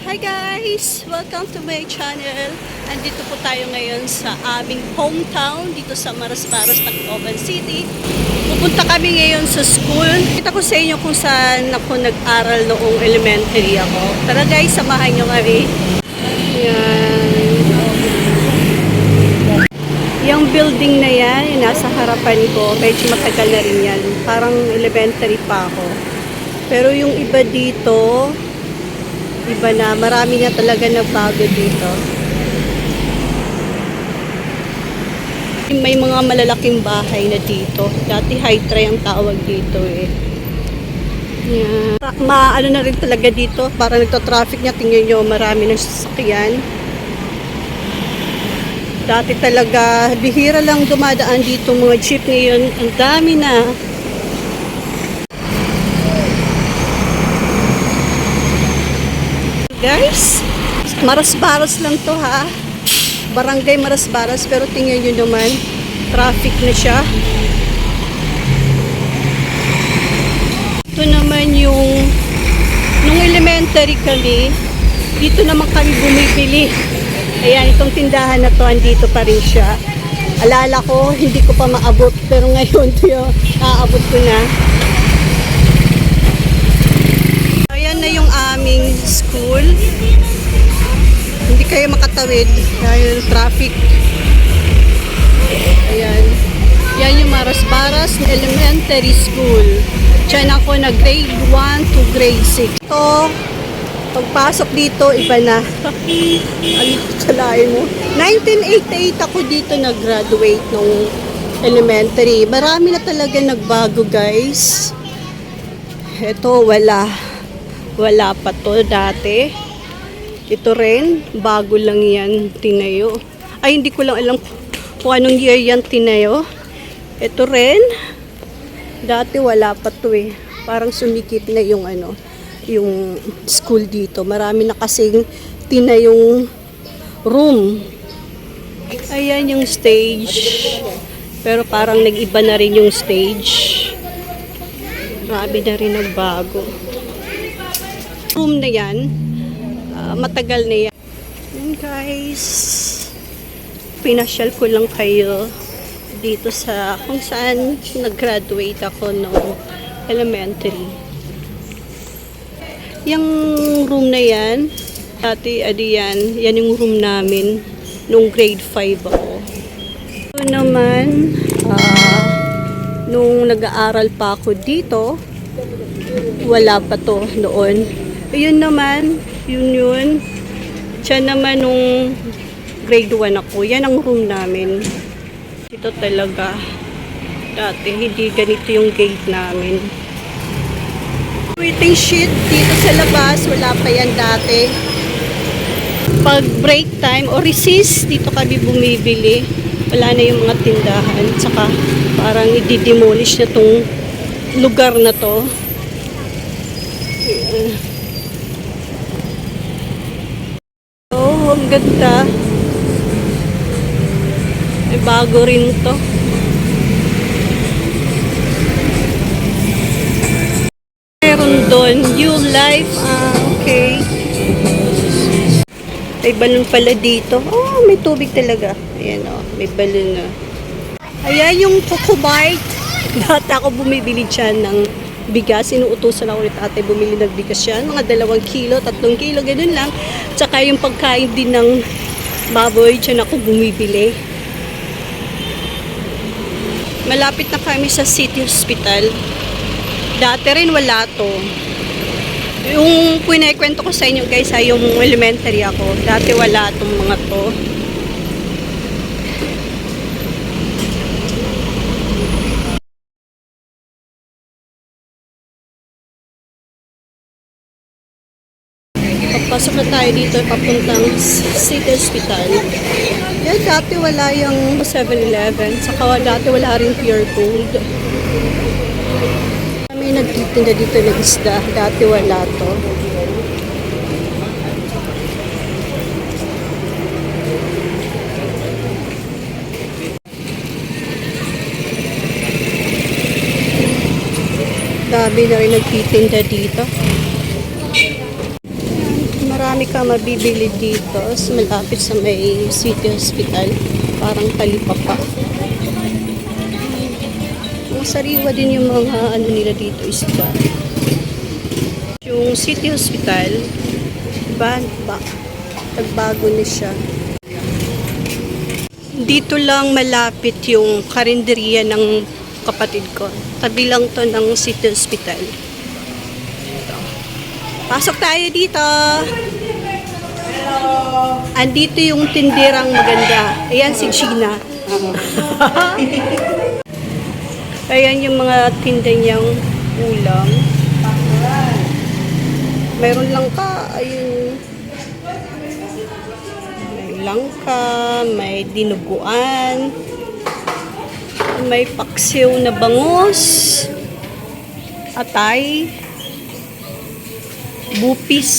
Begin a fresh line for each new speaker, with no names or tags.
Hi guys! Welcome to my channel. Andito po tayo ngayon sa aming hometown dito sa Marasbaras, Tacloban City. Pupunta kami ngayon sa school. Kita ko sa inyo kung saan ako nag-aral noong elementary ako. Tara guys, samahan nyo kami. Yan. Yung building na yan, yung nasa harapan ko, medyo matagal na rin yan. Parang elementary pa ako. Pero yung iba dito, iba na, marami na talaga nagbago dito. May mga malalaking bahay na dito. Dati high-try ang tawag dito eh. Yeah. Maano na rin talaga dito. Para nagto-traffic niya, tingnan nyo, marami ng sasakyan. Dati talaga, bihira lang dumadaan dito mga jeep. Ngayon, ang dami na. Guys, Marasbaras lang to ha. Barangay Marasbaras, pero tingnan nyo naman, traffic na siya. Ito naman yung nung elementary kami, dito naman kami bumibili. Ayan, itong tindahan na to, andito pa rin siya. Alala ko, hindi ko pa maabot, pero ngayon to yung aabot ko na. Ayan na yung aming school. Hindi kayo makatawid dahil traffic. Ayan. Yan yung Marasbaras Elementary School. Diyan ako na grade 1 to grade 6. Ito, pagpasok dito, iba na. Ano salain mo? 1988 ako dito nag-graduate nung elementary. Marami na talaga nagbago, guys. Ito, wala. Wala pa to dati. Ito rin, bago lang yan tinayo. Ay, hindi ko lang alam kung anong year yan tinayo. Ito rin, dati wala pa to eh. Parang sumikip na yung ano, yung school dito. Marami na kasing tinayong room. Ayan yung stage. Pero parang nag-iba na rin yung stage. Marami na rin nagbago. Room na yan, matagal na yan. Yan guys, pinasyal ko lang kayo dito sa kung saan nag-graduate ako noong elementary. Yung room na yan, dati yan yung room namin nung grade 5 ako. Ito naman, nung nag-aaral pa ako dito, wala pa to noon. Ayun naman, yun. Siya naman nung grade 1 ako. Yan ang room namin. Ito talaga. Dati, hindi ganito yung gate namin. Waiting sheet dito sa labas. Wala pa yan dati. Pag break time o recess, dito kami bumibili. Wala na yung mga tindahan. Tsaka parang i-demolish na tong lugar na to. Oh, ang ganda. May bago rin to. Meron doon, New Life. Okay. May balon pala dito. Oh, may tubig talaga. Ayan may balon na. Ayan yung Coco Bite. Dati ako bumibili dyan ng bigas. Inuutosan ako ni tatay bumili ng bigas yan. Mga 2 kilo, 3 kilo, ganun lang. Tsaka yung pagkain din ng baboy, dyan ako bumibili. Malapit na kami sa City Hospital. Dati rin wala to. Yung kwento ko sa inyo guys, yung elementary ako. Dati wala tong mga to. Pasok na tayo dito papuntang City Hospital. Yan, dati wala yung 7-Eleven. Saka dati wala rin Pure Gold. May nagtitinda dito ng isda. Dati wala to. Dami na rin nagtitinda dito. marami kang mabibili dito. Malapit sa may City Hospital. Parang talipapa. Sariwa din yung mga ano nila dito isda. Yung City Hospital, nagbago na siya. Dito lang malapit yung karinderiya ng kapatid ko. Tabi lang to ng City Hospital. Pasok tayo dito. Hello. Andito yung tindirang maganda. Ayan si Gina. Ayan yung mga tinda niyang ulam. Mayroon lang ka, ayun. May langka, may dinuguan, may paksiw na bangus, atay, bupis,